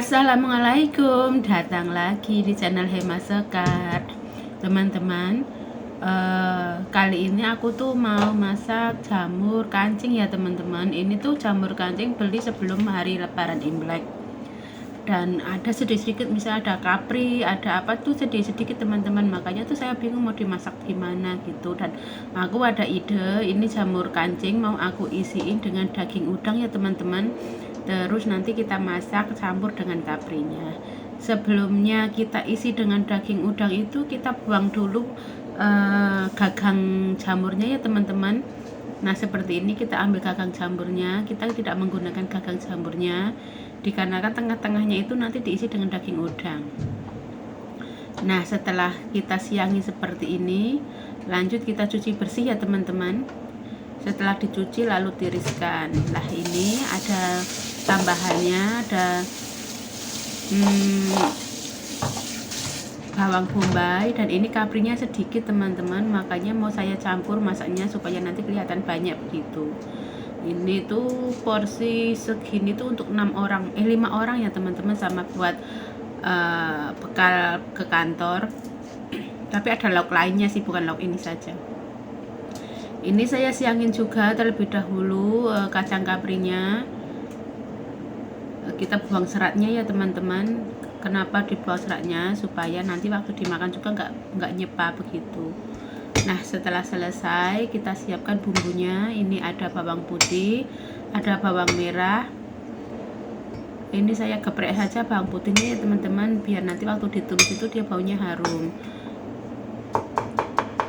Assalamualaikum, datang lagi di channel Hema Sekar, teman-teman. Kali ini aku tuh mau masak jamur kancing ya teman-teman. Ini tuh jamur kancing beli sebelum hari Lebaran Imlek. Dan ada sedikit-sedikit, misalnya ada kapri, ada apa tuh sedikit-sedikit teman-teman. Makanya tuh saya bingung mau dimasak gimana gitu. Dan aku ada ide, ini jamur kancing mau aku isiin dengan daging udang ya teman-teman. Terus nanti kita masak campur dengan kaprinya. Sebelumnya kita isi dengan daging udang itu kita buang dulu gagang jamurnya ya teman-teman. Nah seperti ini, kita ambil gagang jamurnya, kita tidak menggunakan gagang jamurnya dikarenakan tengah-tengahnya itu nanti diisi dengan daging udang. Nah setelah kita siangi seperti ini, lanjut kita cuci bersih ya teman-teman. Setelah dicuci lalu tiriskan. Nah ini ada tambahannya, ada bawang bombay, dan ini kaprinya sedikit teman-teman, makanya mau saya campur masaknya supaya nanti kelihatan banyak begitu. Ini tuh porsi segini tuh untuk 5 orang ya teman-teman, sama buat bekal ke kantor. Tapi ada lauk lainnya sih, bukan lauk ini saja. Ini saya siangin juga terlebih dahulu kacang kaprinya. Kita buang seratnya ya teman-teman. Kenapa dibuang seratnya? Supaya nanti waktu dimakan juga nggak nyepa begitu. Nah setelah selesai kita siapkan bumbunya. Ini ada bawang putih, ada bawang merah. Ini saya geprek saja bawang putihnya ya teman-teman, biar nanti waktu ditumis itu dia baunya harum.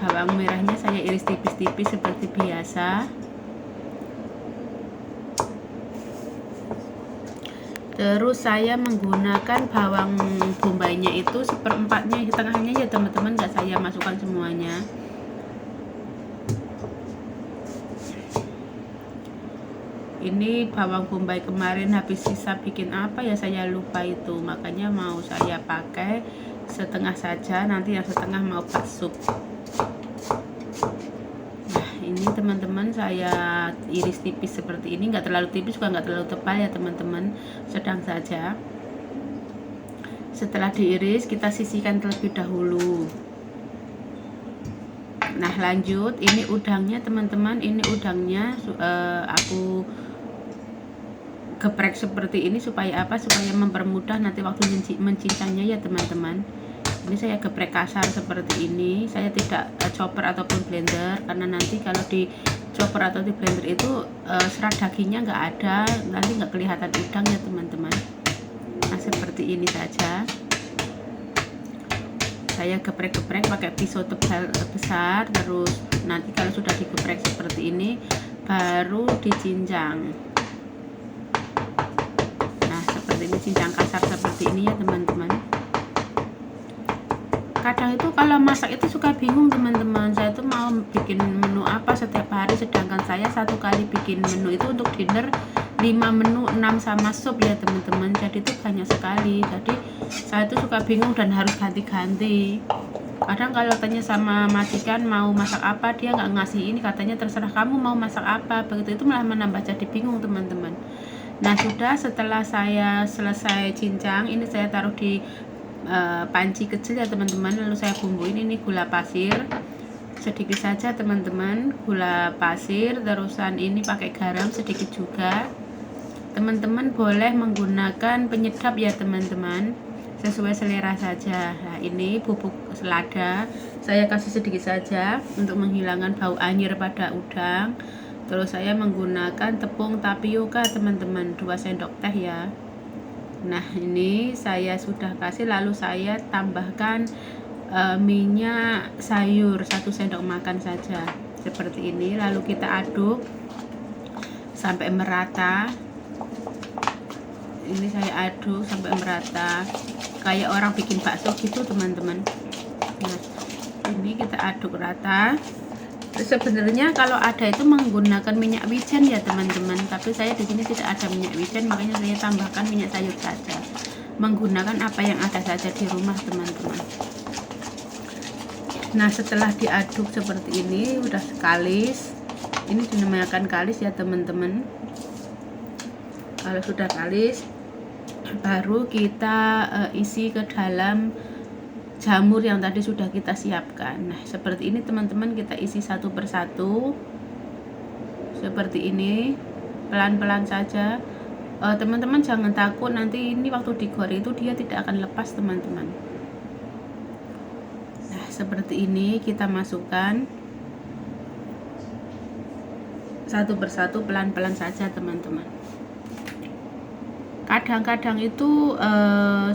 Bawang merahnya saya iris tipis-tipis seperti biasa. Terus saya menggunakan bawang bombaynya itu seperempatnya, tengahnya ya teman-teman, nggak saya masukkan semuanya. Ini bawang bombay kemarin habis sisa bikin apa ya, saya lupa itu, makanya mau saya pakai setengah saja, nanti yang setengah mau buat sup. Nah ini teman-teman saya iris tipis seperti ini, nggak terlalu tipis juga nggak terlalu tebal ya teman-teman, sedang saja. Setelah diiris kita sisihkan terlebih dahulu. Nah lanjut, ini udangnya teman-teman, ini udangnya aku geprek seperti ini supaya apa? Supaya mempermudah nanti waktu mencincangnya ya teman-teman. Ini saya geprek kasar seperti ini. Saya tidak chopper ataupun blender, karena nanti kalau di chopper atau di blender itu serat dagingnya nggak ada, nanti nggak kelihatan udang ya teman-teman. Nah seperti ini saja. Saya geprek-geprek pakai pisau tebal besar. Terus nanti kalau sudah digeprek seperti ini baru dicincang. Ini cincang kasar seperti ini ya teman-teman. Kadang itu kalau masak itu suka bingung teman-teman, saya tuh mau bikin menu apa setiap hari, sedangkan saya satu kali bikin menu itu untuk dinner 5 menu, 6 sama sup ya teman-teman, jadi itu banyak sekali. Jadi saya tuh suka bingung dan harus ganti-ganti. Kadang kalau tanya sama majikan mau masak apa, dia nggak ngasih ini, katanya terserah kamu mau masak apa, begitu. Itu malah menambah jadi bingung teman-teman. Nah sudah, setelah saya selesai cincang, ini saya taruh di panci kecil ya teman-teman. Lalu saya bumbuin, ini gula pasir sedikit saja teman-teman, gula pasir. Terusan ini pakai garam sedikit juga. Teman-teman boleh menggunakan penyedap ya teman-teman, sesuai selera saja. Nah ini bubuk selada saya kasih sedikit saja untuk menghilangkan bau anyir pada udang. Terus saya menggunakan tepung tapioka teman-teman, 2 sendok teh ya. Nah ini saya sudah kasih, lalu saya tambahkan minyak sayur 1 sendok makan saja seperti ini. Lalu kita aduk sampai merata. Ini saya aduk sampai merata kayak orang bikin bakso gitu teman-teman. Nah ini kita aduk rata. Sebenarnya kalau ada itu menggunakan minyak wijen ya teman-teman, tapi saya di sini tidak ada minyak wijen, makanya saya tambahkan minyak sayur saja. Menggunakan apa yang ada saja di rumah teman-teman. Nah setelah diaduk seperti ini udah kalis, ini dinamakan kalis ya teman-teman. Kalau sudah kalis baru kita isi ke dalam jamur yang tadi sudah kita siapkan. Nah, seperti ini teman-teman, kita isi satu persatu seperti ini, pelan-pelan saja. Teman-teman jangan takut, nanti ini waktu digoreng itu dia tidak akan lepas teman-teman. Nah, seperti ini kita masukkan satu persatu, pelan-pelan saja teman-teman. Kadang-kadang itu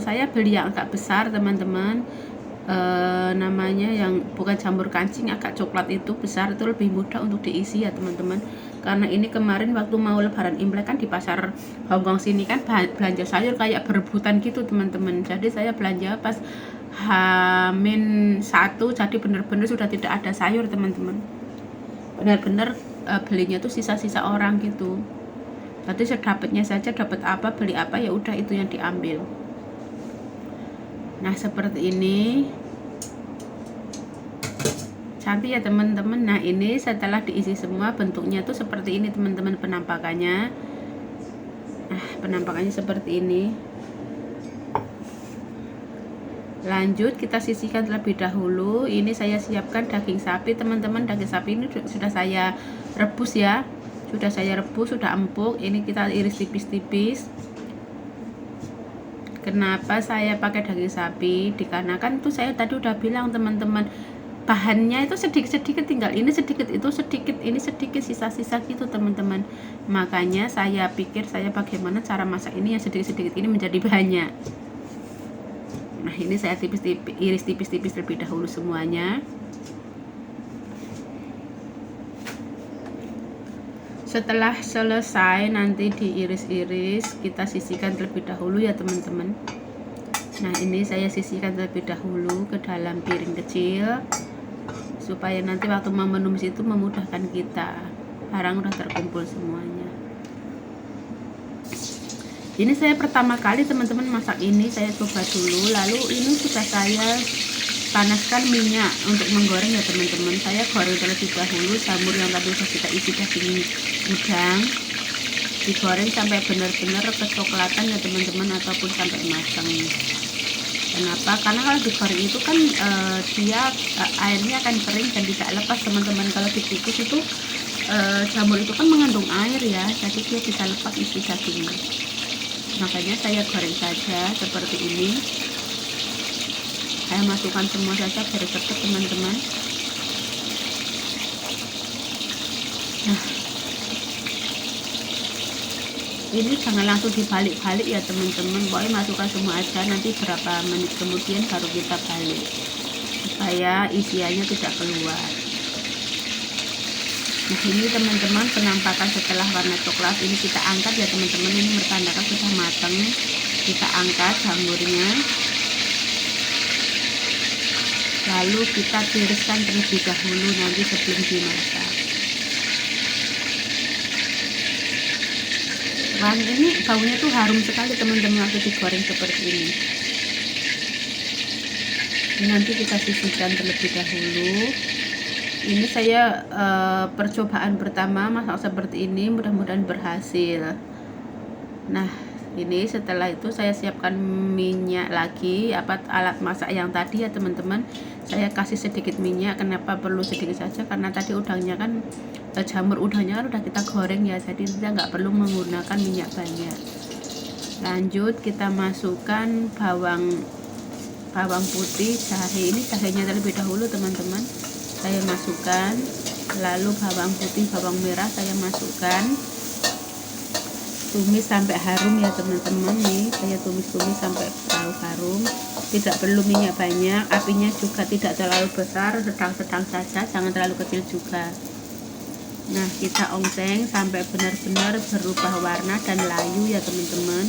saya beli yang agak besar teman-teman, namanya yang bukan jamur kancing, agak coklat itu besar, itu lebih mudah untuk diisi ya teman-teman. Karena ini kemarin waktu mau lebaran Imlek kan di pasar Hongkong sini kan belanja sayur kayak berebutan gitu teman-teman. Jadi saya belanja pas H-1, jadi benar-benar sudah tidak ada sayur teman-teman. Benar-benar belinya tuh sisa-sisa orang gitu. Jadi sedapatnya saja, dapat apa beli apa ya udah itu yang diambil. Nah, seperti ini. Cantik ya teman-teman. Nah, ini setelah diisi semua bentuknya tuh seperti ini teman-teman penampakannya. Nah, penampakannya seperti ini. Lanjut kita sisihkan terlebih dahulu. Ini saya siapkan daging sapi teman-teman. Daging sapi ini sudah saya rebus ya. Sudah saya rebus, sudah empuk. Ini kita iris tipis-tipis. Kenapa saya pakai daging sapi? Dikarenakan tuh saya tadi udah bilang teman-teman, bahannya itu sedikit-sedikit, tinggal ini sedikit, itu sedikit, ini sedikit, sisa-sisa gitu teman-teman. Makanya saya pikir saya bagaimana cara masak ini yang sedikit-sedikit ini menjadi banyak. Nah, ini saya iris tipis-tipis terlebih dahulu semuanya. Setelah selesai nanti diiris-iris, kita sisihkan terlebih dahulu ya teman-teman. Nah, ini saya sisihkan terlebih dahulu ke dalam piring kecil supaya nanti waktu menumis itu memudahkan kita. Barang udah terkumpul semuanya. Ini saya pertama kali teman-teman masak ini, saya coba dulu. Lalu ini sudah saya panaskan minyak untuk menggoreng ya teman-teman. Saya goreng terlebih dahulu jamur yang tadi sudah kita isi daging udang, digoreng sampai benar-benar kecoklatan ya teman-teman, ataupun sampai matang. Kenapa? Karena kalau digoreng itu kan dia airnya akan kering dan tidak lepas teman-teman. Kalau dikukus itu jamur itu kan mengandung air ya, jadi dia bisa lepas isi dagingnya. Makanya saya goreng saja seperti ini. Saya masukkan semua saja biar cepat teman-teman. Nah, ini jangan langsung dibalik-balik ya teman-teman. Pokoknya masukkan semua aja, nanti berapa menit kemudian baru kita balik supaya isiannya tidak keluar. Nah, ini teman-teman penampakan setelah warna coklat ini kita angkat ya teman-teman. Ini bertandakan sudah matang. Kita angkat jamurnya, lalu kita tiriskan terlebih dahulu nanti sebelum dimasak. Wangi ini baunya tuh harum sekali teman-teman waktu digoreng seperti ini. Nanti kita sisihkan terlebih dahulu. Ini saya percobaan pertama masak seperti ini, mudah-mudahan berhasil. Nah, ini setelah itu saya siapkan minyak lagi, alat masak yang tadi ya teman-teman. Saya kasih sedikit minyak. Kenapa perlu sedikit saja? Karena tadi udangnya kan, jamur udangnya kan udah kita goreng ya, jadi kita nggak perlu menggunakan minyak banyak. Lanjut kita masukkan bawang putih, jahe. Ini jahenya terlebih dahulu teman-teman saya masukkan, lalu bawang putih, bawang merah saya masukkan. Tumis sampai harum ya teman-teman. Nih saya tumis-tumis sampai harum. Tidak perlu minyak banyak, apinya juga tidak terlalu besar, sedang-sedang saja, jangan terlalu kecil juga. Nah, kita ongseng sampai benar-benar berubah warna dan layu ya teman-teman.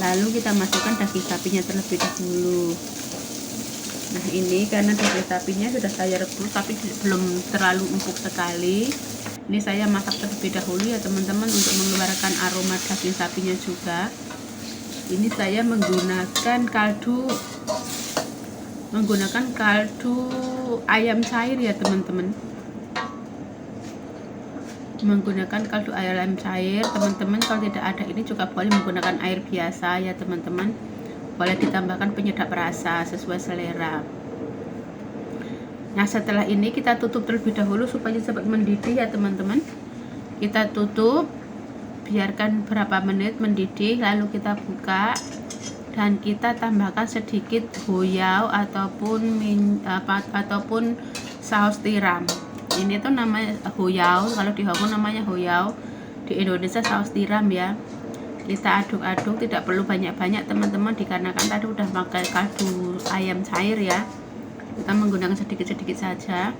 Lalu kita masukkan daging sapinya terlebih dahulu. Nah, ini karena daging sapinya sudah saya rebus tapi belum terlalu empuk sekali. Ini saya masak terlebih dahulu ya teman-teman untuk mengeluarkan aroma daging sapinya juga. Ini saya menggunakan kaldu ayam cair ya teman-teman. menggunakan kaldu ayam cair. Teman-teman kalau tidak ada ini juga boleh menggunakan air biasa ya teman-teman. Boleh ditambahkan penyedap rasa sesuai selera. Nah setelah ini kita tutup terlebih dahulu supaya cepat mendidih ya teman-teman. Kita tutup, biarkan berapa menit mendidih, lalu kita buka dan kita tambahkan sedikit goyau ataupun saus tiram. Ini tuh namanya goyau, kalau di Hongkong namanya goyau, di Indonesia saus tiram ya. Kita aduk-aduk, tidak perlu banyak-banyak teman-teman, dikarenakan tadi udah pakai kaldu ayam cair ya. Kita menggunakan sedikit-sedikit saja.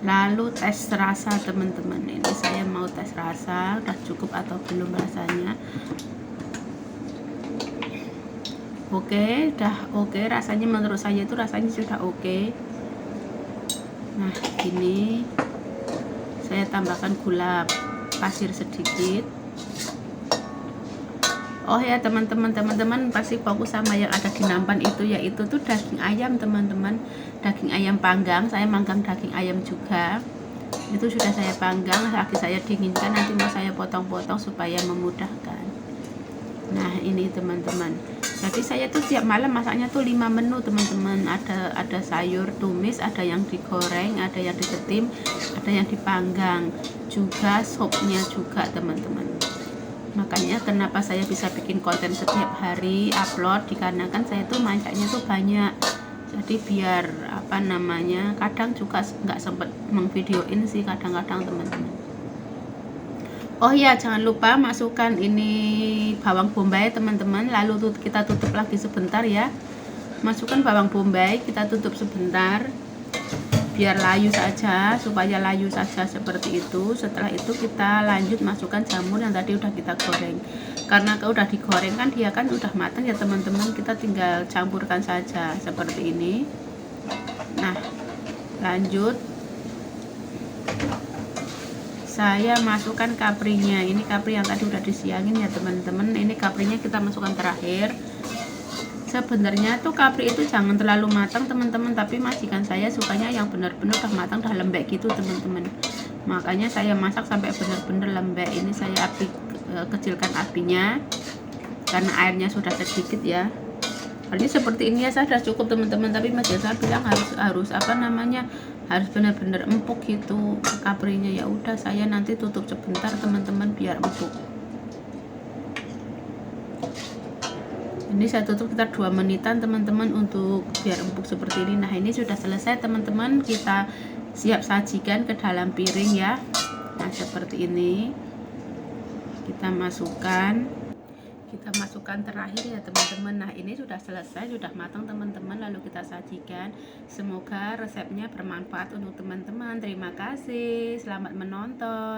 Lalu tes rasa teman-teman. Ini saya mau tes rasa, udah cukup atau belum rasanya. Oke, udah oke. Rasanya menurut saya itu rasanya sudah oke. Nah ini saya tambahkan gula pasir sedikit. Oh ya teman-teman pasti fokus sama yang ada di nampan itu, yaitu tuh daging ayam teman-teman, daging ayam panggang. Saya manggang daging ayam juga, itu sudah saya panggang, lagi saya dinginkan, nanti mau saya potong-potong supaya memudahkan. Nah ini teman-teman, jadi saya tuh tiap malam masaknya tuh 5 menu teman-teman. Ada sayur tumis, ada yang digoreng, ada yang disetim, ada yang dipanggang, juga sopnya juga teman-teman. Makanya kenapa saya bisa bikin konten setiap hari upload, dikarenakan saya tuh masaknya tuh banyak, jadi biar apa namanya, kadang juga nggak sempet mengvideoin sih kadang-kadang teman-teman. Oh ya jangan lupa masukkan ini bawang bombay teman-teman, lalu kita tutup lagi sebentar ya. Masukkan bawang bombay, kita tutup sebentar biar layu saja, supaya layu saja seperti itu. Setelah itu kita lanjut masukkan jamur yang tadi udah kita goreng. Karena kalau udah digoreng kan dia kan udah matang ya teman-teman, kita tinggal campurkan saja seperti ini. Nah lanjut saya masukkan kaprinya. Ini kapri yang tadi udah disiangin ya teman-teman. Ini kaprinya kita masukkan terakhir. Sebenarnya tuh kapri itu jangan terlalu matang teman-teman, tapi majikan saya sukanya yang benar-benar udah matang, udah lembek gitu teman-teman. Makanya saya masak sampai benar-benar lembek. Ini saya kecilkan apinya karena airnya sudah sedikit ya. Jadi seperti ini ya sudah cukup teman-teman, tapi majikan saya bilang harus apa namanya, harus benar-benar empuk gitu kaprinya. Ya udah saya nanti tutup sebentar teman-teman biar empuk. Ini saya tutup sekitar 2 menitan teman-teman untuk biar empuk seperti ini. Nah ini sudah selesai teman-teman, kita siap sajikan ke dalam piring ya. Nah seperti ini kita masukkan terakhir ya teman-teman. Nah ini sudah selesai, sudah matang teman-teman, lalu kita sajikan. Semoga resepnya bermanfaat untuk teman-teman. Terima kasih, selamat menonton.